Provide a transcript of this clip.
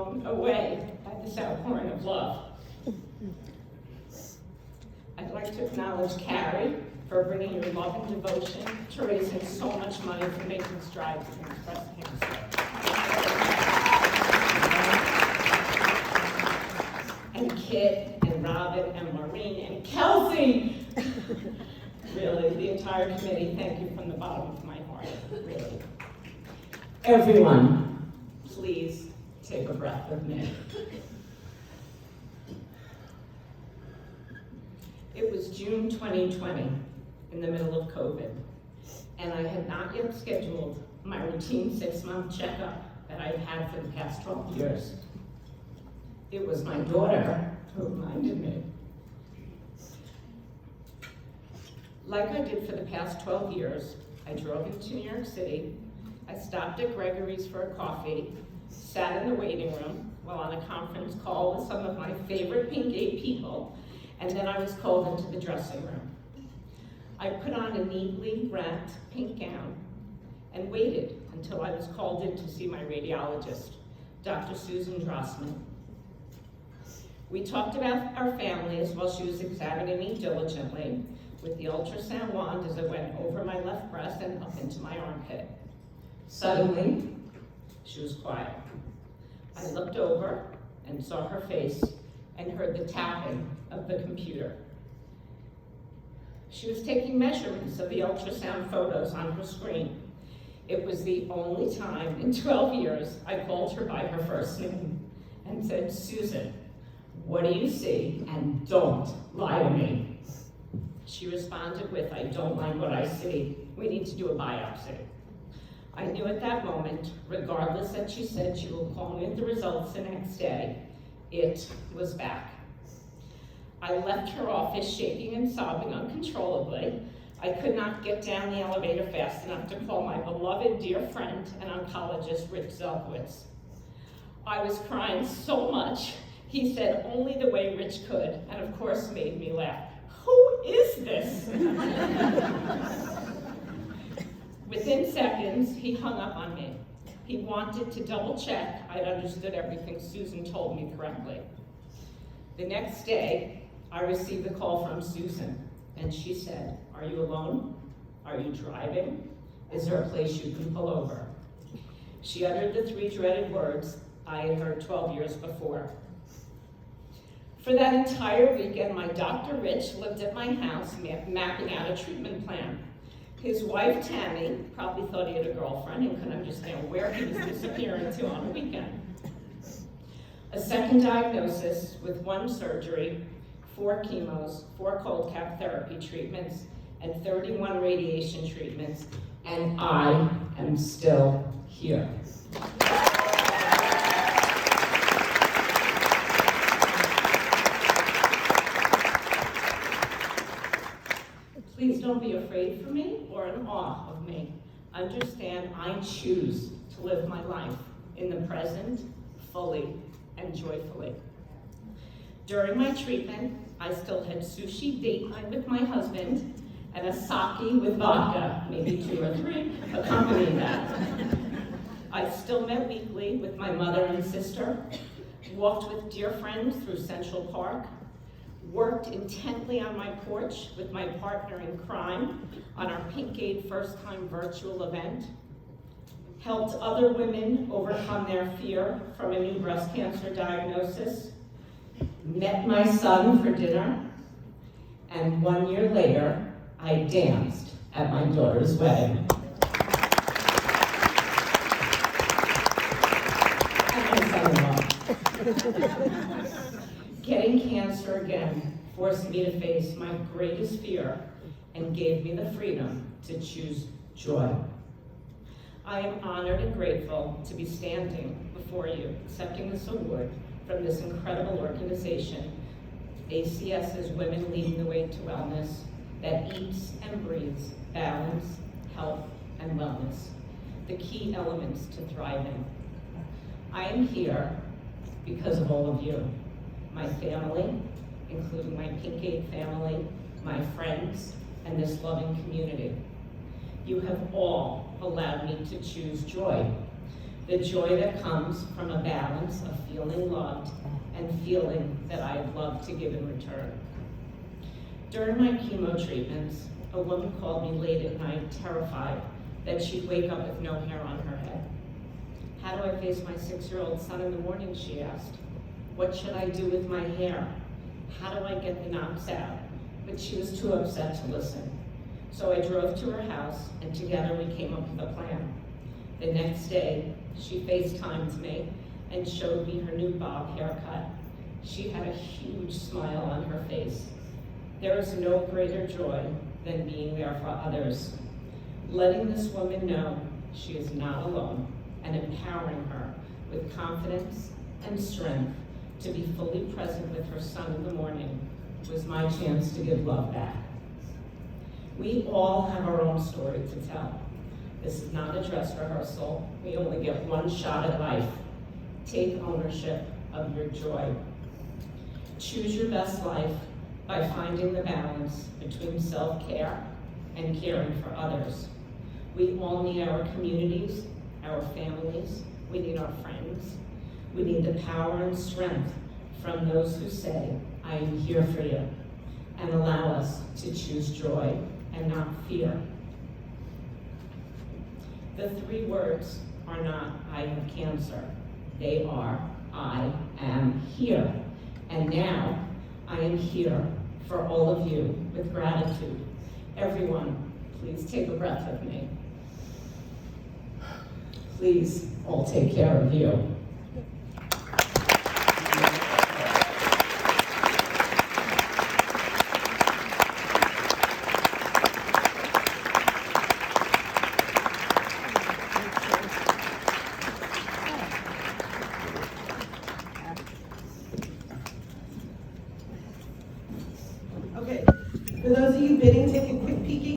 blown away by this outpouring of love. I'd like to acknowledge Carrie for bringing your love and devotion to raising so much money for making strides against breast cancer. And Kit and Robin and Maureen and Kelsey. Really, the entire committee, thank you from the bottom of my heart, really. Everyone, please take a breath with me. It was June 2020, in the middle of COVID, and I had not yet scheduled my routine 6-month checkup that I've had for the past 12 years. It was my daughter who reminded me. Like I did for the past 12 years, I drove into New York City, I stopped at Gregory's for a coffee, sat in the waiting room while on a conference call with some of my favorite Pink 8 people, and then I was called into the dressing room. I put on a neatly wrapped pink gown and waited until I was called in to see my radiologist, Dr. Susan Drossman. We talked about our families while she was examining me diligently with the ultrasound wand as it went over my left breast and up into my armpit. Suddenly, she was quiet. I looked over and saw her face and heard the tapping of the computer. She was taking measurements of the ultrasound photos on her screen. It was the only time in 12 years I called her by her first name and said, "Susan, what do you see? And don't lie to me." She responded with, "I don't like what I see. We need to do a biopsy." I knew at that moment, regardless that she said she will call me with the results the next day, it was back. I left her office shaking and sobbing uncontrollably. I could not get down the elevator fast enough to call my beloved dear friend and oncologist, Rich Zelkowitz. I was crying so much, he said only the way Rich could, and of course made me laugh. "Who is this?" Within seconds, he hung up on me. He wanted to double check I'd understood everything Susan told me correctly. The next day, I received a call from Susan, and she said, "Are you alone? Are you driving? Is there a place you can pull over?" She uttered the 3 dreaded words I had heard 12 years before. For that entire weekend, my Dr. Rich lived at my house mapping out a treatment plan. His wife, Tammy, probably thought he had a girlfriend and couldn't understand where he was disappearing to on a weekend. A second diagnosis with 1 surgery, 4 chemos, 4 cold cap therapy treatments, and 31 radiation treatments, and I am still here. Please don't be afraid for me or in awe of me. Understand I choose to live my life in the present, fully and joyfully. During my treatment, I still had sushi date night with my husband and a sake with vodka, maybe 2 or 3, accompanying that. I still met weekly with my mother and sister, walked with dear friends through Central Park, worked intently on my porch with my partner in crime on our Pink Aid first-time virtual event, helped other women overcome their fear from a new breast cancer diagnosis, met my son for dinner, and 1 year later, I danced at my daughter's wedding. And my son-in-law. Getting cancer again forced me to face my greatest fear and gave me the freedom to choose joy. I am honored and grateful to be standing before you, accepting this award from this incredible organization, ACS's Women Leading the Way to Wellness, that eats and breathes balance, health, and wellness, the key elements to thriving. I am here because of all of you. My family, including my Pink Aid family, my friends, and this loving community. You have all allowed me to choose joy. the joy that comes from a balance of feeling loved and feeling that I have love to give in return. During my chemo treatments, a woman called me late at night, terrified that she'd wake up with no hair on her head. How do I face my 6-year-old son in the morning, she asked. What should I do with my hair? How do I get the knots out? But she was too upset to listen. So I drove to her house, and together we came up with a plan. The next day, she FaceTimed me and showed me her new bob haircut. She had a huge smile on her face. There is no greater joy than being there for others. Letting this woman know she is not alone and empowering her with confidence and strength to be fully present with her son in the morning was my chance to give love back. We all have our own story to tell. This is not a dress rehearsal. We only get one shot at life. Take ownership of your joy. Choose your best life by finding the balance between self-care and caring for others. We all need our communities, our families. We need our friends. We need the power and strength from those who say, I am here for you, and allow us to choose joy and not fear. The 3 words are not, I have cancer. They are, I am here. And now, I am here for all of you with gratitude. Everyone, please take a breath with me. Please all take care of you. Okay, for those of you bidding